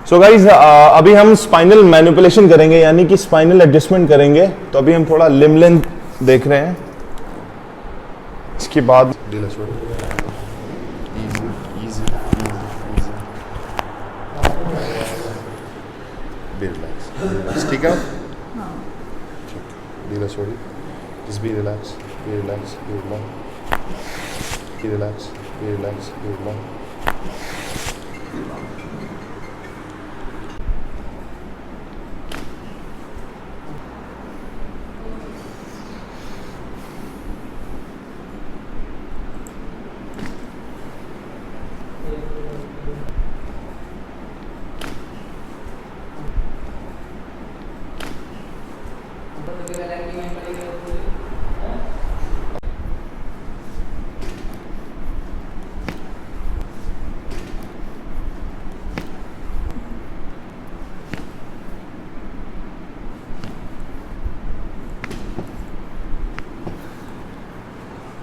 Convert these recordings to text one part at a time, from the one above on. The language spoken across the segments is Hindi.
सो गाइज अभी हम स्पाइनल मैनिपुलेशन करेंगे, यानी कि स्पाइनल एडजस्टमेंट करेंगे। तो अभी हम थोड़ा लिम लेंथ देख रहे हैं, इसके बाद ढीला छोड़ो, easy easy easy, be relax, ठीक है, ढीला छोड़िए, just be relaxed, be relaxed, be relaxed, be relaxed, be relaxed, be relaxed.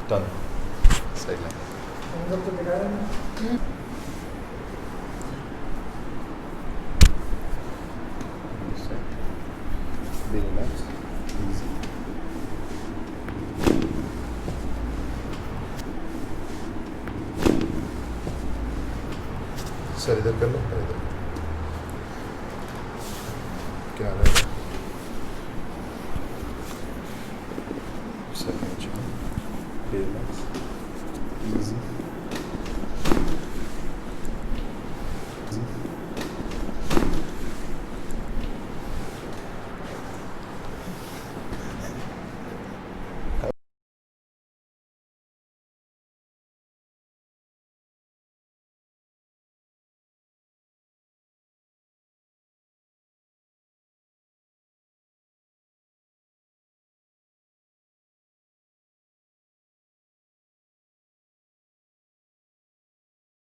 Done. Sideline. Be relaxed. Easy. Sir इधर कर लो, इधर क्या आ रहा है सर, नीचे, be relaxed. Easy.